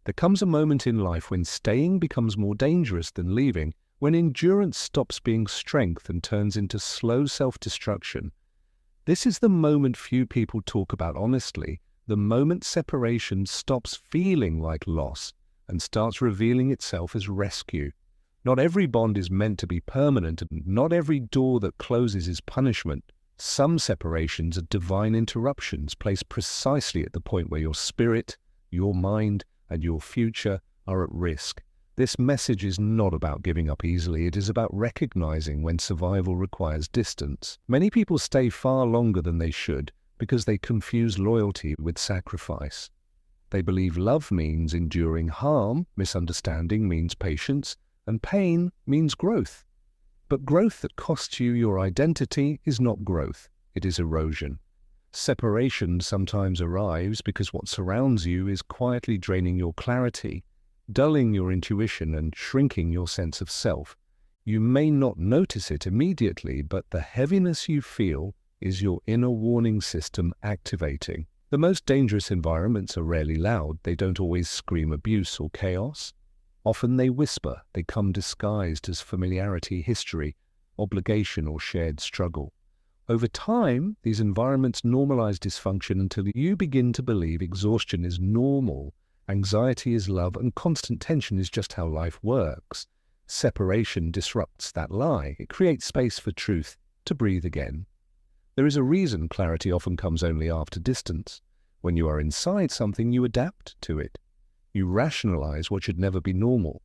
There comes a moment in life when staying becomes more dangerous than leaving, when endurance stops being strength and turns into slow self-destruction. This is the moment few people talk about honestly, the moment separation stops feeling like loss and starts revealing itself as rescue. Not every bond is meant to be permanent, and not every door that closes is punishment. Some separations are divine interruptions placed precisely at the point where your spirit, your mind, and your future are at risk. This message is not about giving up easily, it is about recognizing when survival requires distance. Many people stay far longer than they should because they confuse loyalty with sacrifice. They believe love means enduring harm, misunderstanding means patience, and pain means growth. But growth that costs you your identity is not growth, it is erosion. Separation sometimes arrives because what surrounds you is quietly draining your clarity, dulling your intuition and shrinking your sense of self. You may not notice it immediately, but the heaviness you feel is your inner warning system activating. The most dangerous environments are rarely loud. They don't always scream abuse or chaos. Often they whisper. They come disguised as familiarity, history, obligation, or shared struggle. Over time, these environments normalize dysfunction until you begin to believe exhaustion is normal, anxiety is love, and constant tension is just how life works. Separation disrupts that lie. It creates space for truth to breathe again. There is a reason clarity often comes only after distance. When you are inside something, you adapt to it. You rationalize what should never be normal.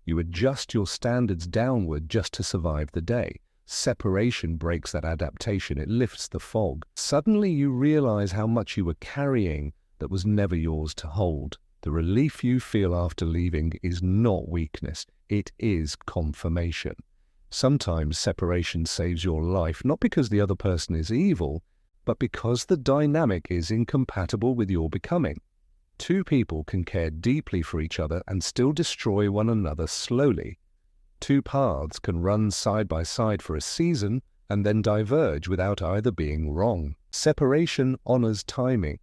You adjust your standards downward just to survive the day. Separation breaks that adaptation. It lifts the fog. Suddenly you realize how much you were carrying that was never yours to hold. The relief you feel after leaving is not weakness. It is confirmation. Sometimes separation saves your life, not because the other person is evil, but because the dynamic is incompatible with your becoming. Two people can care deeply for each other and still destroy one another slowly. Two paths can run side by side for a season and then diverge without either being wrong. Separation honors timing.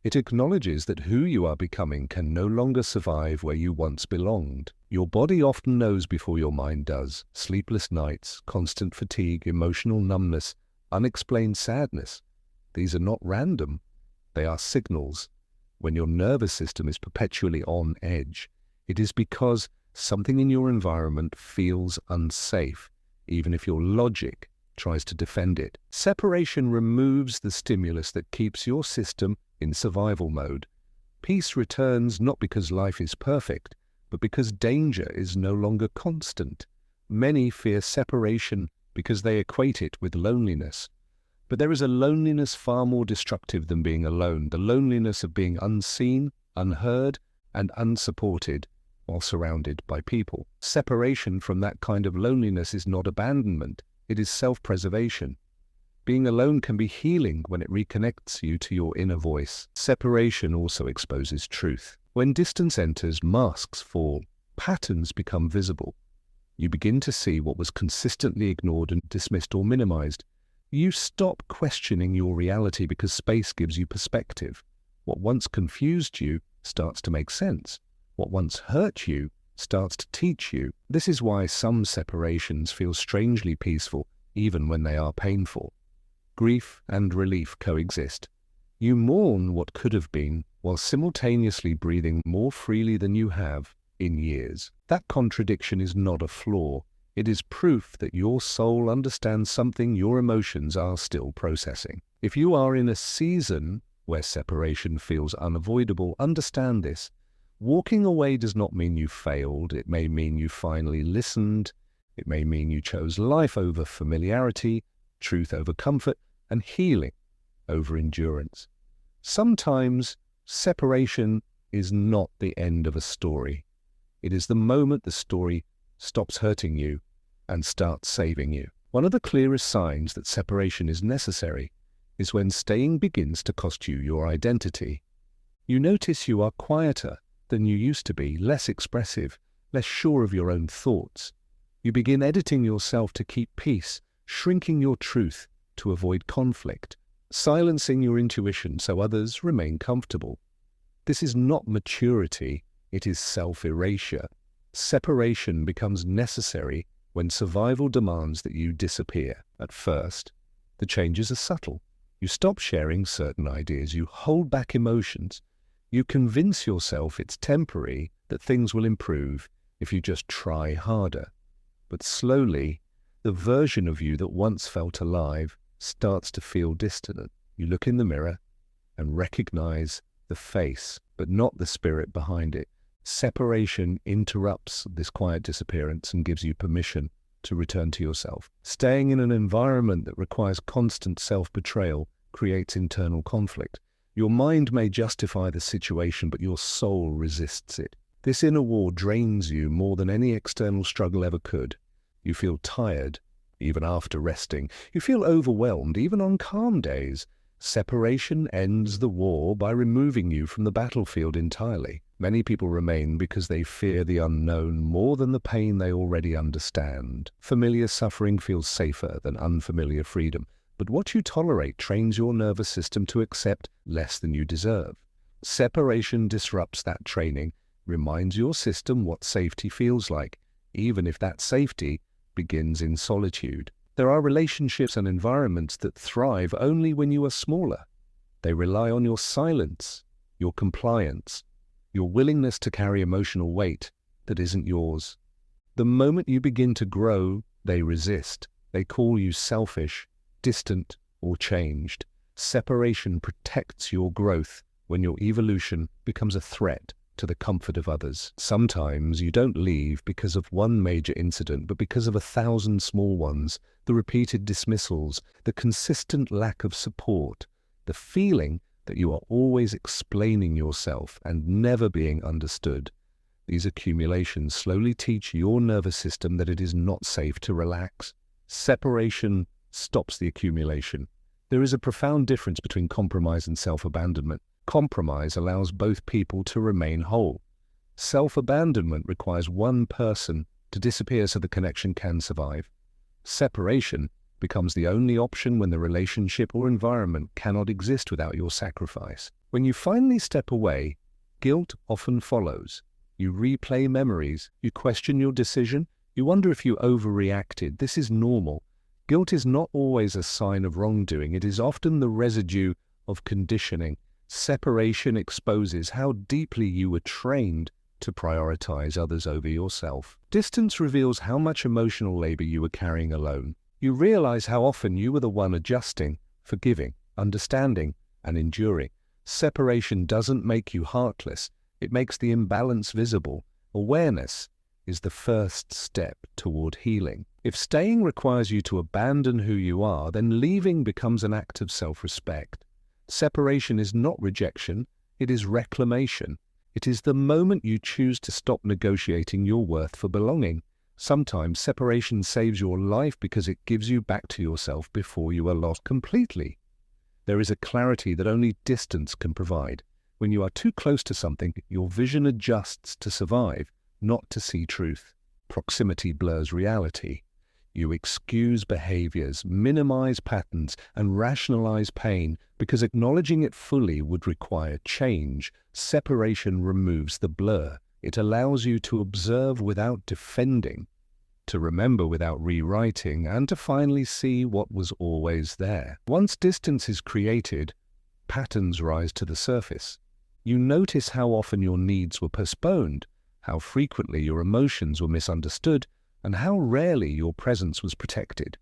It acknowledges that who you are becoming can no longer survive where you once belonged. Your body often knows before your mind does. Sleepless nights, constant fatigue, emotional numbness, unexplained sadness. These are not random. They are signals. When your nervous system is perpetually on edge, it is because something in your environment feels unsafe, even if your logic tries to defend it. Separation removes the stimulus that keeps your system in survival mode. Peace returns not because life is perfect, but because danger is no longer constant. Many fear separation because they equate it with loneliness. But there is a loneliness far more destructive than being alone, the loneliness of being unseen, unheard, and unsupported while surrounded by people. Separation from that kind of loneliness is not abandonment, it is self-preservation. Being alone can be healing when it reconnects you to your inner voice. Separation also exposes truth. When distance enters, masks fall, patterns become visible. You begin to see what was consistently ignored and dismissed or minimized. You stop questioning your reality because space gives you perspective. What once confused you starts to make sense. What once hurt you starts to teach you. This is why some separations feel strangely peaceful, even when they are painful. Grief and relief coexist. You mourn what could have been, while simultaneously breathing more freely than you have in years. That contradiction is not a flaw. It is proof that your soul understands something your emotions are still processing. If you are in a season where separation feels unavoidable, understand this. Walking away does not mean you failed. It may mean you finally listened. It may mean you chose life over familiarity, truth over comfort, and healing over endurance. Sometimes separation is not the end of a story. It is the moment the story stops hurting you and starts saving you. One of the clearest signs that separation is necessary is when staying begins to cost you your identity. You notice you are quieter than you used to be, less expressive, less sure of your own thoughts. You begin editing yourself to keep peace, shrinking your truth to avoid conflict, silencing your intuition so others remain comfortable. This is not maturity, It is self-erasure. Separation becomes necessary when survival demands that you disappear. At first, the changes are subtle. You stop sharing certain ideas, you hold back emotions, you convince yourself it's temporary, that things will improve if you just try harder. But slowly, the version of you that once felt alive starts to feel distant. You look in the mirror and recognize the face, but not the spirit behind it. Separation interrupts this quiet disappearance and gives you permission to return to yourself. Staying in an environment that requires constant self-betrayal creates internal conflict. Your mind may justify the situation, but your soul resists it. This inner war drains you more than any external struggle ever could. You feel tired, even after resting. You feel overwhelmed, even on calm days. Separation ends the war by removing you from the battlefield entirely. Many people remain because they fear the unknown more than the pain they already understand. Familiar suffering feels safer than unfamiliar freedom, but what you tolerate trains your nervous system to accept less than you deserve. Separation disrupts that training, reminds your system what safety feels like, even if that safety begins in solitude. There are relationships and environments that thrive only when you are smaller. They rely on your silence, your compliance, your willingness to carry emotional weight that isn't yours. The moment you begin to grow, they resist. They call you selfish, distant, or changed. Separation protects your growth when your evolution becomes a threat to the comfort of others. Sometimes you don't leave because of one major incident, but because of 1,000 small ones, the repeated dismissals, the consistent lack of support, the feeling that you are always explaining yourself and never being understood. These accumulations slowly teach your nervous system that it is not safe to relax. Separation stops the accumulation. There is a profound difference between compromise and self-abandonment. Compromise allows both people to remain whole. Self-abandonment requires one person to disappear so the connection can survive. Separation becomes the only option when the relationship or environment cannot exist without your sacrifice. When you finally step away, guilt often follows. You replay memories, you question your decision, you wonder if you overreacted. This is normal. Guilt is not always a sign of wrongdoing. It is often the residue of conditioning. Separation exposes how deeply you were trained to prioritize others over yourself. Distance reveals how much emotional labor you were carrying alone. You realize how often you were the one adjusting, forgiving, understanding, and enduring. Separation doesn't make you heartless. It makes the imbalance visible. Awareness is the first step toward healing. If staying requires you to abandon who you are, then leaving becomes an act of self-respect. Separation is not rejection, it is reclamation. It is the moment you choose to stop negotiating your worth for belonging. Sometimes separation saves your life because it gives you back to yourself before you are lost completely. There is a clarity that only distance can provide. When you are too close to something, your vision adjusts to survive, not to see truth. Proximity blurs reality. You excuse behaviors, minimize patterns, and rationalize pain because acknowledging it fully would require change. Separation removes the blur. It allows you to observe without defending, to remember without rewriting, and to finally see what was always there. Once distance is created, patterns rise to the surface. You notice how often your needs were postponed, how frequently your emotions were misunderstood, and how rarely your presence was protected.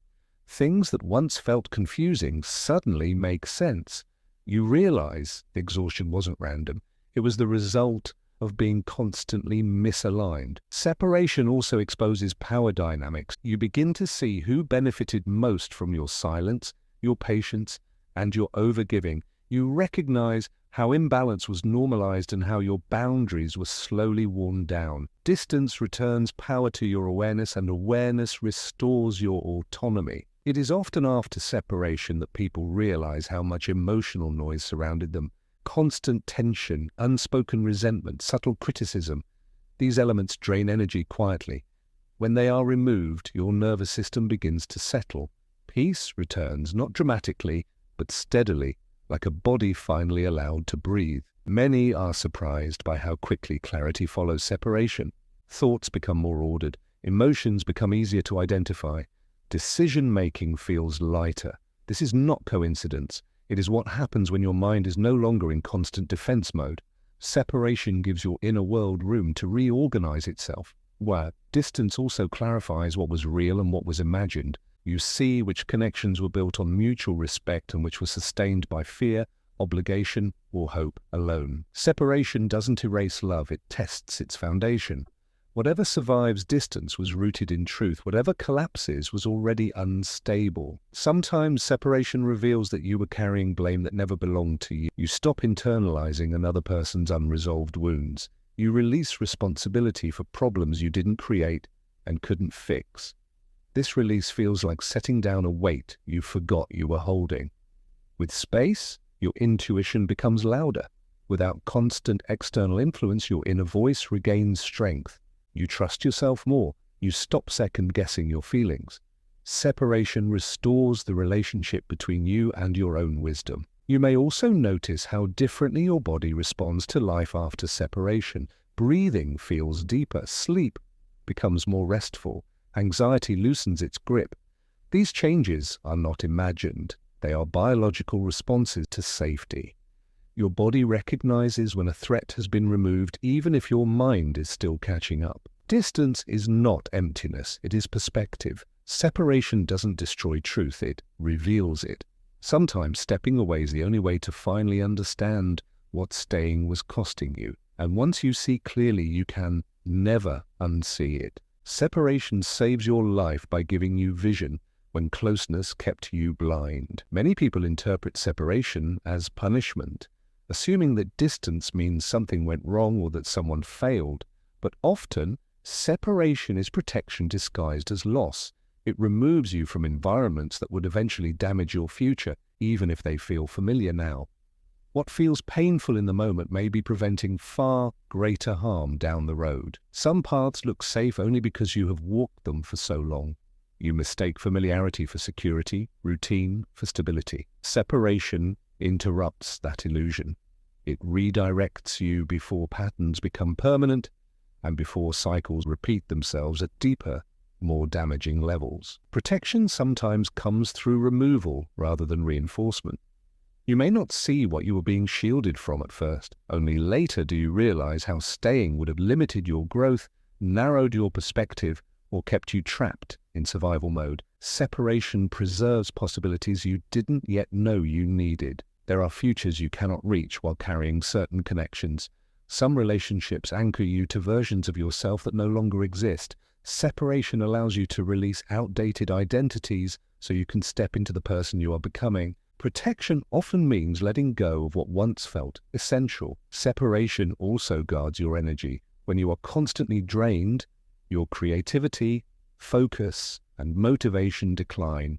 Things that once felt confusing suddenly make sense. You realize the exhaustion wasn't random. It was the result of being constantly misaligned. Separation also exposes power dynamics. You begin to see who benefited most from your silence, your patience, and your overgiving. You recognize how imbalance was normalized and how your boundaries were slowly worn down. Distance returns power to your awareness, and awareness restores your autonomy. It is often after separation that people realize how much emotional noise surrounded them. Constant tension, unspoken resentment, subtle criticism. These elements drain energy quietly. When they are removed, your nervous system begins to settle. Peace returns, not dramatically, but steadily, like a body finally allowed to breathe. Many are surprised by how quickly clarity follows separation. Thoughts become more ordered, emotions become easier to identify, decision-making feels lighter. This is not coincidence. It is what happens when your mind is no longer in constant defense mode. Separation gives your inner world room to reorganize itself, where distance also clarifies what was real and what was imagined. You see which connections were built on mutual respect and which were sustained by fear, obligation, or hope alone. Separation doesn't erase love, it tests its foundation. Whatever survives distance was rooted in truth. Whatever collapses was already unstable. Sometimes separation reveals that you were carrying blame that never belonged to you. You stop internalizing another person's unresolved wounds. You release responsibility for problems you didn't create and couldn't fix. This release feels like setting down a weight you forgot you were holding. With space, your intuition becomes louder. Without constant external influence, your inner voice regains strength. You trust yourself more. You stop second-guessing your feelings. Separation restores the relationship between you and your own wisdom. You may also notice how differently your body responds to life after separation. Breathing feels deeper. Sleep becomes more restful. Anxiety loosens its grip. These changes are not imagined. They are biological responses to safety. Your body recognizes when a threat has been removed, even if your mind is still catching up. Distance is not emptiness, it is perspective. Separation doesn't destroy truth, it reveals it. Sometimes stepping away is the only way to finally understand what staying was costing you. And once you see clearly, you can never unsee it. Separation saves your life by giving you vision when closeness kept you blind. Many people interpret separation as punishment, assuming that distance means something went wrong or that someone failed. But often, separation is protection disguised as loss. It removes you from environments that would eventually damage your future, even if they feel familiar now. What feels painful in the moment may be preventing far greater harm down the road. Some paths look safe only because you have walked them for so long. You mistake familiarity for security, routine for stability. Separation interrupts that illusion. It redirects you before patterns become permanent and before cycles repeat themselves at deeper, more damaging levels. Protection sometimes comes through removal rather than reinforcement. You may not see what you were being shielded from at first. Only later do you realize how staying would have limited your growth, narrowed your perspective, or kept you trapped in survival mode. Separation preserves possibilities you didn't yet know you needed. There are futures you cannot reach while carrying certain connections. Some relationships anchor you to versions of yourself that no longer exist. Separation allows you to release outdated identities so you can step into the person you are becoming. Protection often means letting go of what once felt essential. Separation also guards your energy. When you are constantly drained, your creativity, focus, and motivation decline.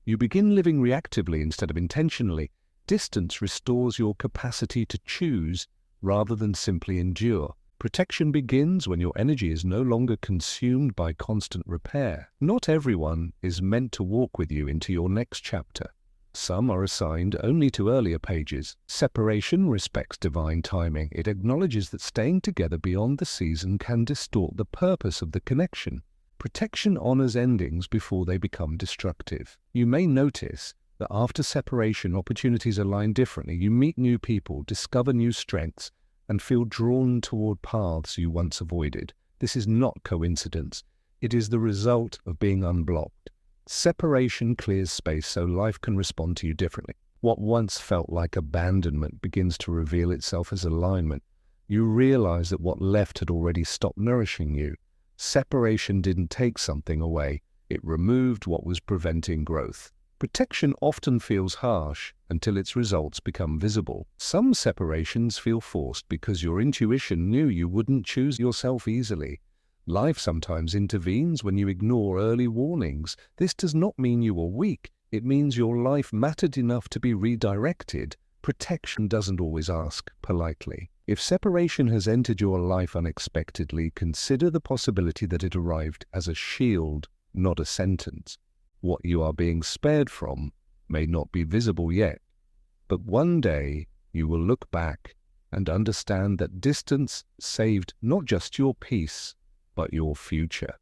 You begin living reactively instead of intentionally. Distance restores your capacity to choose rather than simply endure. Protection begins when your energy is no longer consumed by constant repair. Not everyone is meant to walk with you into your next chapter. Some are assigned only to earlier pages. Separation respects divine timing. It acknowledges that staying together beyond the season can distort the purpose of the connection. Protection honors endings before they become destructive. You may notice that after separation, opportunities align differently. You meet new people, discover new strengths, and feel drawn toward paths you once avoided. This is not coincidence. It is the result of being unblocked. Separation clears space so life can respond to you differently. What once felt like abandonment begins to reveal itself as alignment. You realize that what left had already stopped nourishing you. Separation didn't take something away. It removed what was preventing growth. Protection often feels harsh until its results become visible. Some separations feel forced because your intuition knew you wouldn't choose yourself easily. Life sometimes intervenes when you ignore early warnings. This does not mean you are weak. It means your life mattered enough to be redirected. Protection doesn't always ask politely. If separation has entered your life unexpectedly, consider the possibility that it arrived as a shield, not a sentence. What you are being spared from may not be visible yet, but one day you will look back and understand that distance saved not just your peace, but your future.